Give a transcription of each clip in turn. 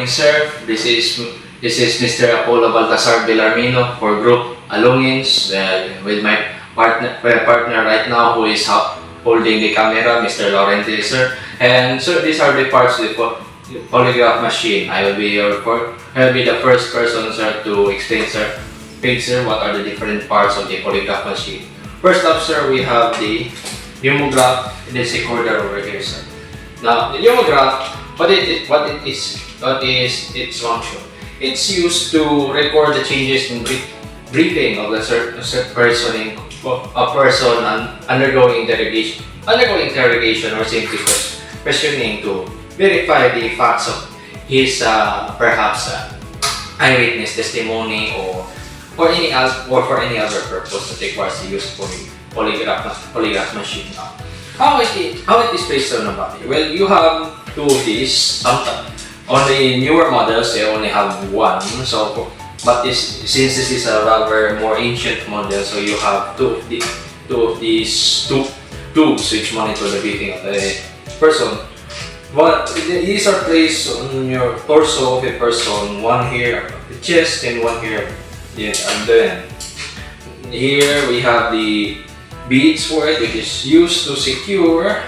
morning, sir. This is Mr. Apollo Baltasar Belarmno for Group Alungins with my partner right now who is holding the camera, Mr. Laurente, sir. And so these are the parts of the polygraph machine. I will be the first person, sir, to explain, sir. Please, sir, what are the different parts of the polygraph machine? First up, sir, we have the pneumograph and the recorder over here, sir. Now, the pneumograph, what is its function? It's used to record the changes in breathing of the person undergoing interrogation or simply questioning to verify the facts of his perhaps eyewitness testimony or for any other purpose that requires the use of polygraph machine. How it is placed on the body? Well, you have two of these. Sometimes on the newer models, they only have one. So, but since this is a rather more ancient model, so you have two of these tubes which monitor the breathing of the person. These are placed on your torso of a person. One here at the chest and one here at the abdomen. Here we have the beads for it, which is used to secure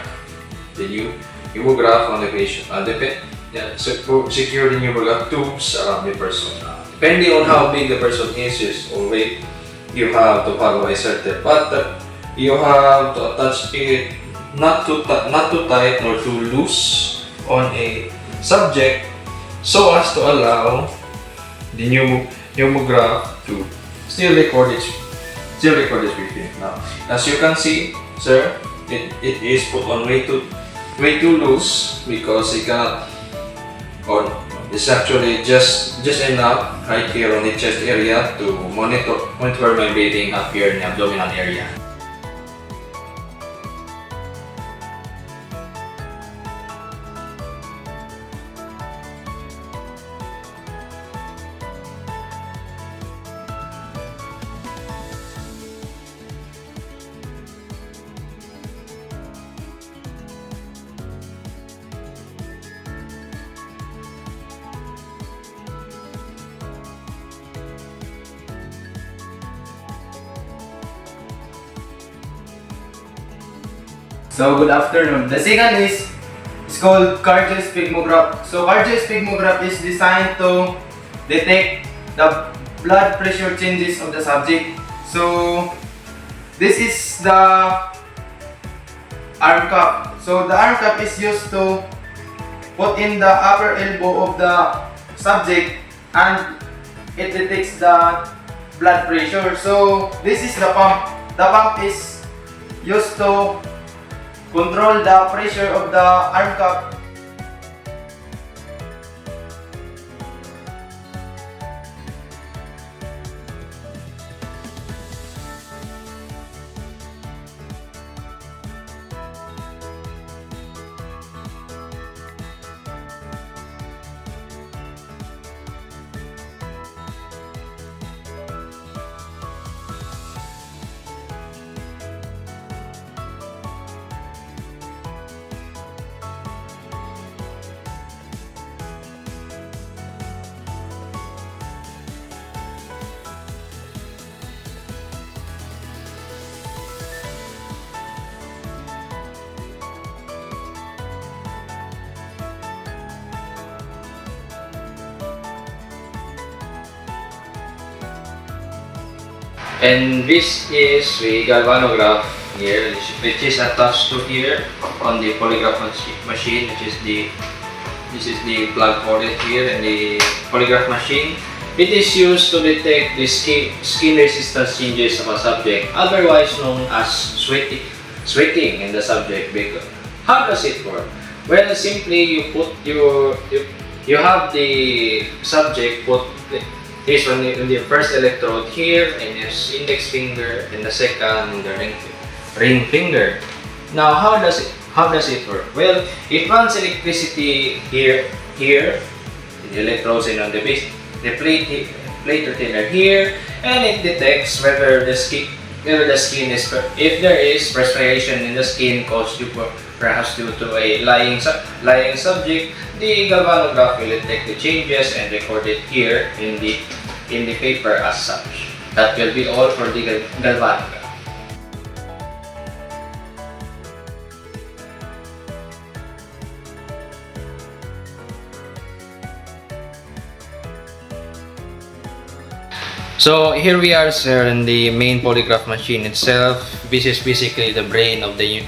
the pneumograph on the patient. Secure the pneumograph tubes around the person. Depending on how big the person is or weight, you have to follow a certain pattern. You have to attach it not too tight nor too loose on a subject so as to allow the pneumograph to still record its breathing. Now, as you can see, sir, it is put on way too loose because it cannot. It's actually just enough right here on the chest area to monitor my breathing up here in the abdominal area. So good afternoon. The second is called cardiac sphygmograph. So cardiac sphygmograph is designed to detect the blood pressure changes of the subject. So this is the arm cup. So the arm cup is used to put in the upper elbow of the subject and it detects the blood pressure. So this is the pump. The pump is used to control the pressure of the arm cup. And this is the galvanograph here, which is attached to here on the polygraph machine, this is the plug for it here and the polygraph machine. It is used to detect the skin resistance changes of a subject, otherwise known as sweating in the subject. How does it work? Well, simply you have the subject put this on the first electrode here and his index finger and the second the ring finger. Now how does it work? Well, it runs electricity here, the electrodes and on the plate retainer here, and it detects whether the if the skin is, if there is perspiration in the skin caused due, perhaps due to a lying subject, the galvanograph will detect the changes and record it here in the paper as such. That will be all for the galvanograph. So here we are, sir, in the main polygraph machine itself. This is basically the brain of the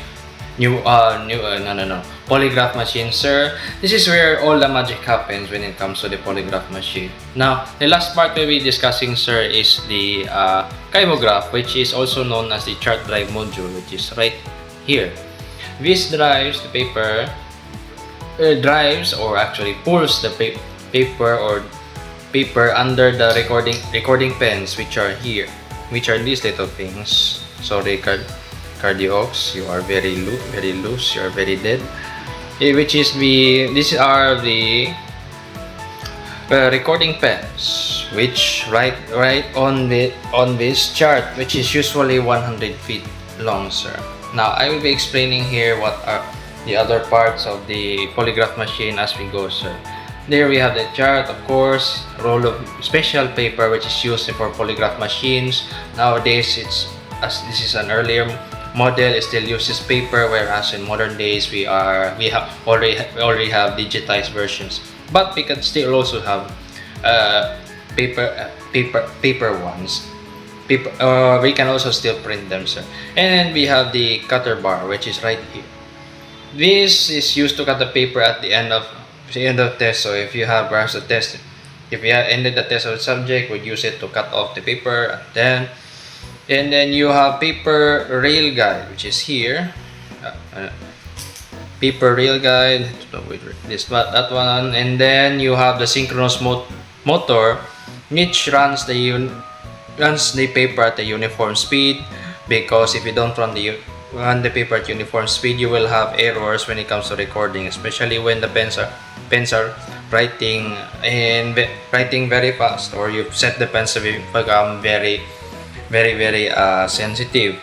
polygraph machine, sir. This is where all the magic happens when it comes to the polygraph machine. Now, the last part we'll be discussing, sir, is the kymograph, which is also known as the chart drive module, which is right here. This drives the paper, drives or actually pulls the paper under the recording pens, which are here, which are these little things. Sorry, cardiox, you are very loose, you are very dead. Which is these are the recording pens, which write on this chart, which is usually 100 feet long, sir. Now I will be explaining here what are the other parts of the polygraph machine as we go, sir. There we have the chart, of course, roll of special paper which is used for polygraph machines. Nowadays, as this is an earlier model, it still uses paper, whereas in modern days we already have digitized versions. But we can still also have paper ones. We can also still print them, sir. And then we have the cutter bar, which is right here. This is used to cut the paper at the end of test. So if you have perhaps a test, if you have ended the test of the subject, would use it to cut off the paper, and then you have paper rail guide, which is here. Paper rail guide, that one, and then you have the synchronous motor, which runs the paper at a uniform speed, because if you don't run the paper at uniform speed, you will have errors when it comes to recording, especially when the pens are writing very fast, or you set the pens to become very sensitive.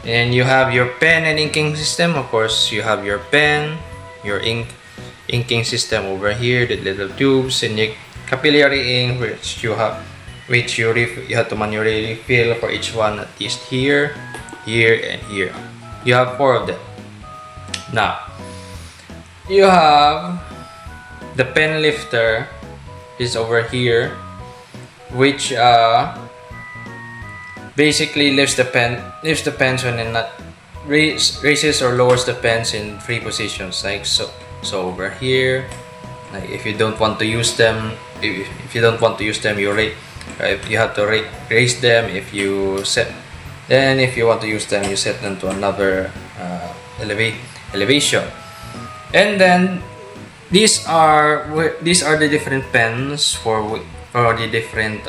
And you have your pen and inking system. Of course, you have your pen, your inking system over here, the little tubes, and the capillary ink, which you have to manually refill for each one, at least here, and here. You have 4 of them. Now, you have the pen lifter is over here, which basically lifts the pens when it not raises or lowers the pens in 3 positions, like so. So over here, like if you don't want to use them, you have to raise them. If you want to use them, you set them to another elevation. And then these are the different pens for the different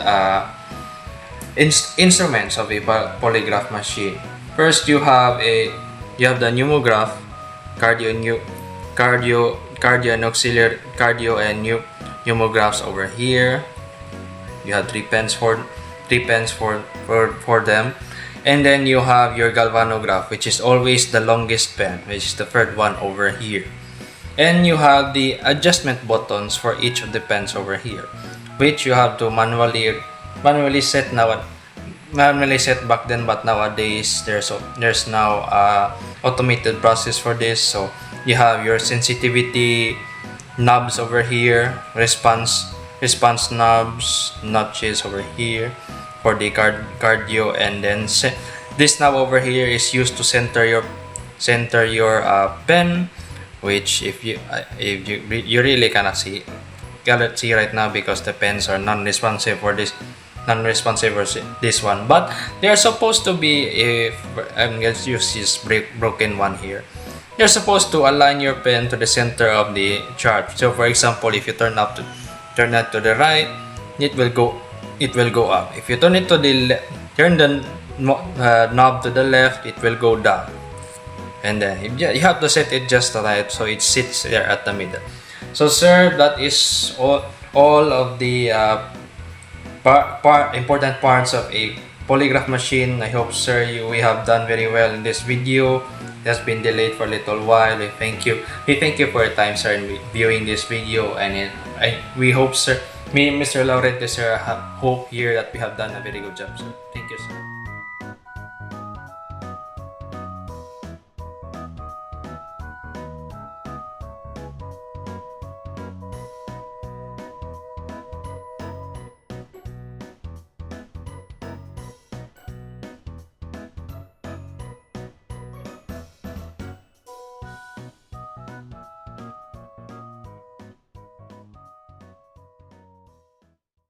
instruments of a polygraph machine. First, you have the pneumograph, cardio and auxiliary cardio and pneumographs over here. You have 3 pens for them. And then you have your galvanograph, which is always the longest pen, which is the 3rd one over here. And you have the adjustment buttons for each of the pens over here, which you have to manually set back then, but nowadays there's now automated process for this. So you have your sensitivity knobs over here, response knobs, notches over here for the cardio, and then this knob over here is used to center your pen, which if you really cannot see right now because the pens are non-responsive for this one, but they are supposed to be, if I'm going to use this broken one here, you're supposed to align your pen to the center of the chart. So for example, if you turn it to the right, it will go up. If you turn the knob to the left, it will go down. And then you have to set it just right so it sits there at the middle. So sir, that is all of the important parts of a polygraph machine. I hope, sir, we have done very well in this video. It has been delayed for a little while. We thank you. We thank you for your time, sir, in viewing this video. And we hope, sir, me, Mr. Laurente, sir, hope here that we have done a very good job, sir. Thank you, sir.